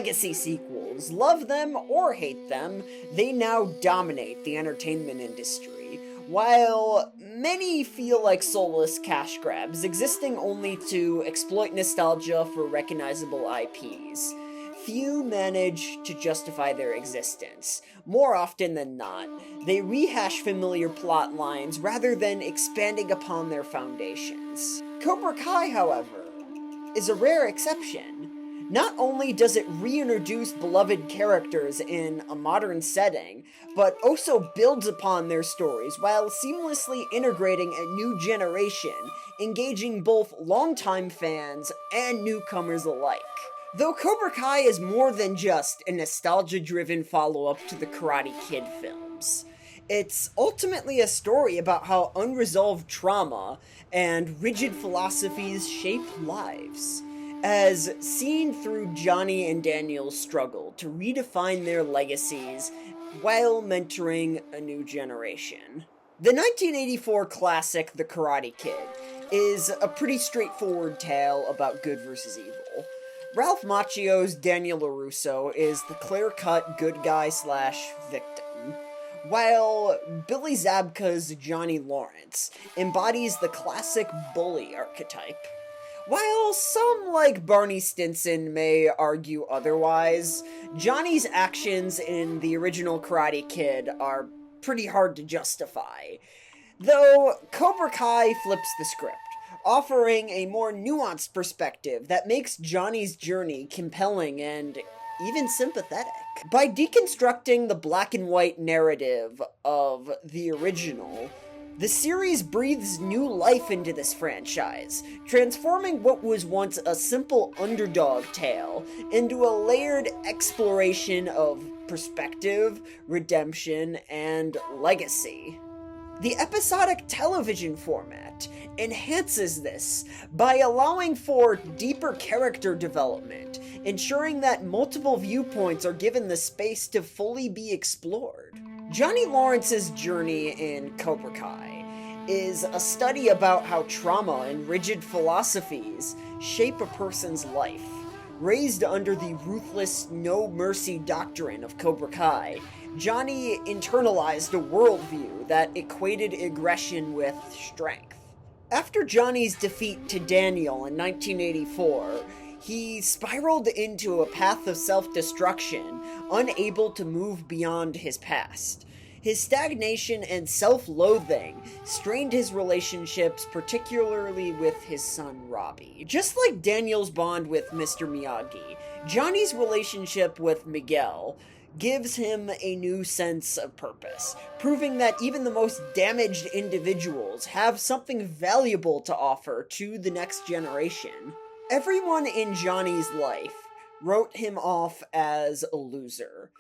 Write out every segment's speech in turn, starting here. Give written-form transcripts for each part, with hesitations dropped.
legacy sequels. Love them or hate them, they now dominate the entertainment industry, while many feel like soulless cash grabs, existing only to exploit nostalgia for recognizable IPs. Few manage to justify their existence. More often than not, they rehash familiar plot lines rather than expanding upon their foundations. Cobra Kai, however, is a rare exception. Not only does it reintroduce beloved characters in a modern setting, but also builds upon their stories while seamlessly integrating a new generation, engaging both longtime fans and newcomers alike. Though Cobra Kai is more than just a nostalgia-driven follow-up to the Karate Kid films, it's ultimately a story about how unresolved trauma and rigid philosophies shape lives, as seen through Johnny and Daniel's struggle to redefine their legacies while mentoring a new generation. The 1984 classic The Karate Kid is a pretty straightforward tale about good versus evil. Ralph Macchio's Daniel LaRusso is the clear-cut good guy / victim, while Billy Zabka's Johnny Lawrence embodies the classic bully archetype. While some, like Barney Stinson, may argue otherwise, Johnny's actions in the original Karate Kid are pretty hard to justify, though Cobra Kai flips the script, offering a more nuanced perspective that makes Johnny's journey compelling and even sympathetic. By deconstructing the black and white narrative of the original, the series breathes new life into this franchise, transforming what was once a simple underdog tale into a layered exploration of perspective, redemption, and legacy. The episodic television format enhances this by allowing for deeper character development, ensuring that multiple viewpoints are given the space to fully be explored. Johnny Lawrence's journey in Cobra Kai is a study about how trauma and rigid philosophies shape a person's life. Raised under the ruthless, no-mercy doctrine of Cobra Kai, Johnny internalized a worldview that equated aggression with strength. After Johnny's defeat to Daniel in 1984, he spiraled into a path of self-destruction, unable to move beyond his past. His stagnation and self-loathing strained his relationships, particularly with his son Robbie. Just like Daniel's bond with Mr. Miyagi, Johnny's relationship with Miguel gives him a new sense of purpose, proving that even the most damaged individuals have something valuable to offer to the next generation. Everyone in Johnny's life wrote him off as a loser,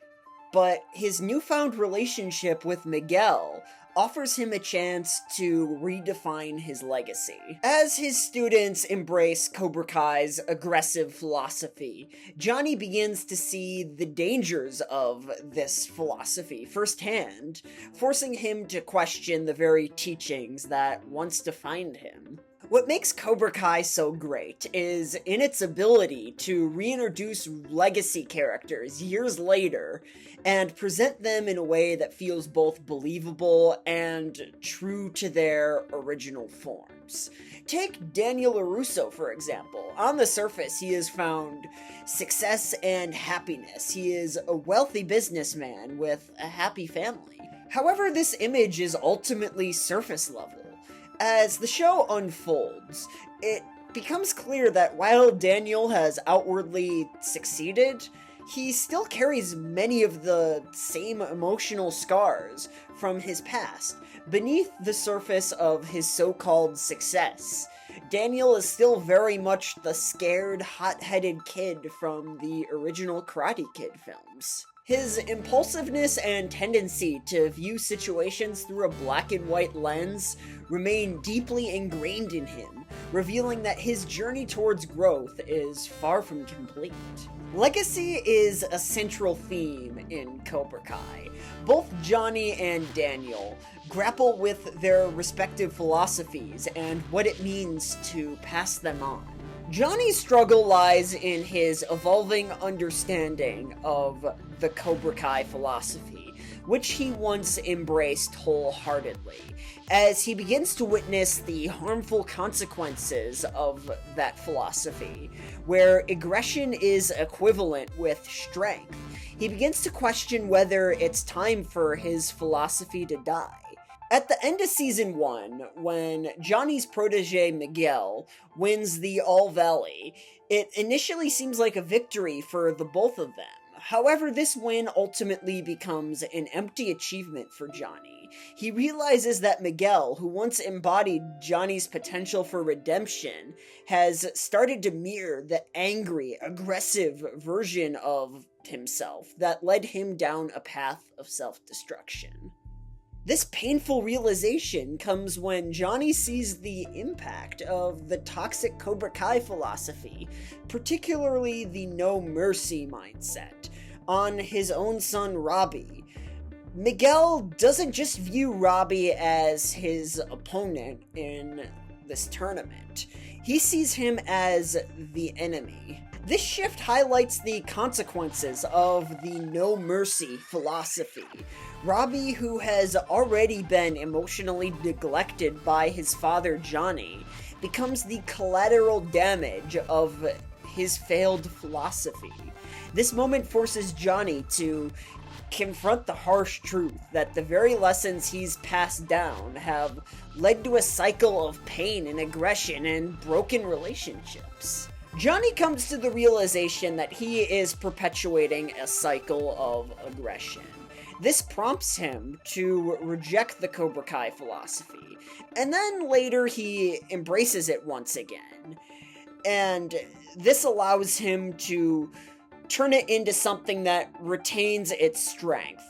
but his newfound relationship with Miguel offers him a chance to redefine his legacy. As his students embrace Cobra Kai's aggressive philosophy, Johnny begins to see the dangers of this philosophy firsthand, forcing him to question the very teachings that once defined him. What makes Cobra Kai so great is in its ability to reintroduce legacy characters years later and present them in a way that feels both believable and true to their original forms. Take Daniel LaRusso, for example. On the surface, he has found success and happiness. He is a wealthy businessman with a happy family. However, this image is ultimately surface level. As the show unfolds, it becomes clear that while Daniel has outwardly succeeded, he still carries many of the same emotional scars from his past. Beneath the surface of his so-called success, Daniel is still very much the scared, hot-headed kid from the original Karate Kid films. His impulsiveness and tendency to view situations through a black and white lens remain deeply ingrained in him, revealing that his journey towards growth is far from complete. Legacy is a central theme in Cobra Kai. Both Johnny and Daniel grapple with their respective philosophies and what it means to pass them on. Johnny's struggle lies in his evolving understanding of the Cobra Kai philosophy, which he once embraced wholeheartedly, as he begins to witness the harmful consequences of that philosophy, where aggression is equivalent with strength. He begins to question whether it's time for his philosophy to die. At the end of Season 1, when Johnny's protege Miguel wins the All Valley, it initially seems like a victory for the both of them. However, this win ultimately becomes an empty achievement for Johnny. He realizes that Miguel, who once embodied Johnny's potential for redemption, has started to mirror the angry, aggressive version of himself that led him down a path of self-destruction. This painful realization comes when Johnny sees the impact of the toxic Cobra Kai philosophy, particularly the no mercy mindset, on his own son Robbie. Miguel doesn't just view Robbie as his opponent in this tournament. He sees him as the enemy. This shift highlights the consequences of the no mercy philosophy. Robbie, who has already been emotionally neglected by his father Johnny, becomes the collateral damage of his failed philosophy. This moment forces Johnny to confront the harsh truth that the very lessons he's passed down have led to a cycle of pain and aggression and broken relationships. Johnny comes to the realization that he is perpetuating a cycle of aggression. This prompts him to reject the Cobra Kai philosophy, and then later he embraces it once again. And this allows him to turn it into something that retains its strength,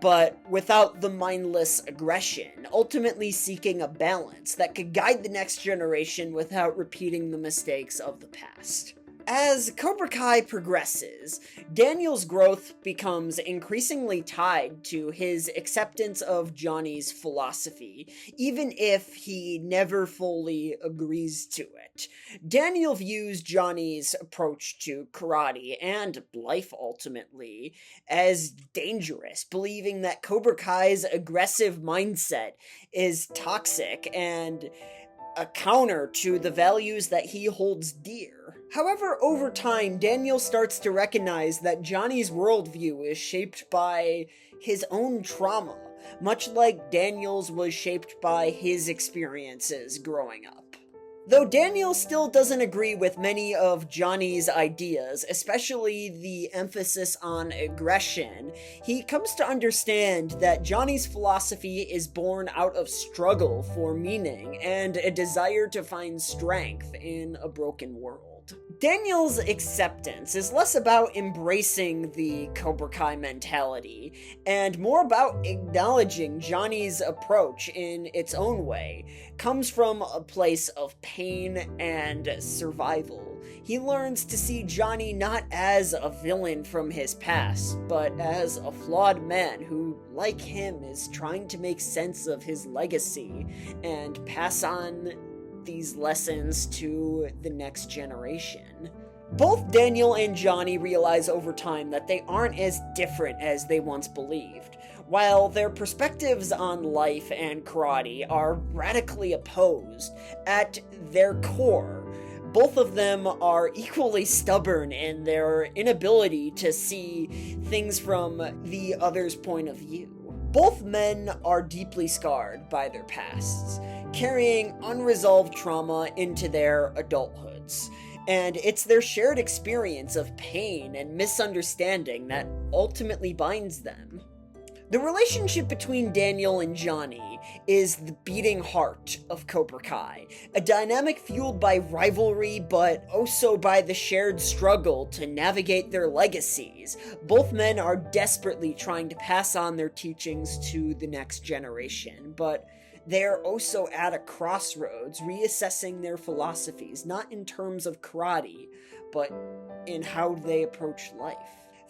but without the mindless aggression, ultimately seeking a balance that could guide the next generation without repeating the mistakes of the past. As Cobra Kai progresses, Daniel's growth becomes increasingly tied to his acceptance of Johnny's philosophy, even if he never fully agrees to it. Daniel views Johnny's approach to karate and life ultimately as dangerous, believing that Cobra Kai's aggressive mindset is toxic and a counter to the values that he holds dear. However, over time, Daniel starts to recognize that Johnny's worldview is shaped by his own trauma, much like Daniel's was shaped by his experiences growing up. Though Daniel still doesn't agree with many of Johnny's ideas, especially the emphasis on aggression, he comes to understand that Johnny's philosophy is born out of struggle for meaning and a desire to find strength in a broken world. Daniel's acceptance is less about embracing the Cobra Kai mentality, and more about acknowledging Johnny's approach in its own way. Comes from a place of pain and survival. He learns to see Johnny not as a villain from his past, but as a flawed man who, like him, is trying to make sense of his legacy and pass on these lessons to the next generation. Both Daniel and Johnny realize over time that they aren't as different as they once believed. While their perspectives on life and karate are radically opposed, at their core, both of them are equally stubborn in their inability to see things from the other's point of view. Both men are deeply scarred by their pasts, carrying unresolved trauma into their adulthoods, and it's their shared experience of pain and misunderstanding that ultimately binds them. The relationship between Daniel and Johnny is the beating heart of Cobra Kai, a dynamic fueled by rivalry but also by the shared struggle to navigate their legacies. Both men are desperately trying to pass on their teachings to the next generation, but they are also at a crossroads, reassessing their philosophies, not in terms of karate, but in how they approach life.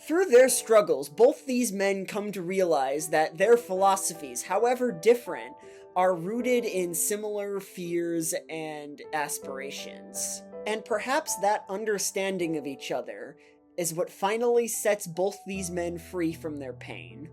Through their struggles, both these men come to realize that their philosophies, however different, are rooted in similar fears and aspirations. And perhaps that understanding of each other is what finally sets both these men free from their pain.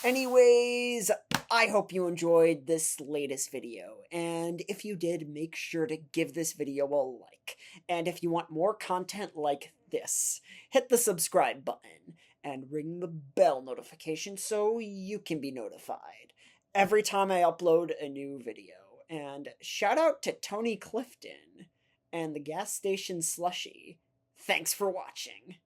Anyways, I hope you enjoyed this latest video, and if you did, make sure to give this video a like. And if you want more content like this, hit the subscribe button and ring the bell notification so you can be notified every time I upload a new video. And shout out to Tony Clifton and the gas station Slushy. Thanks for watching.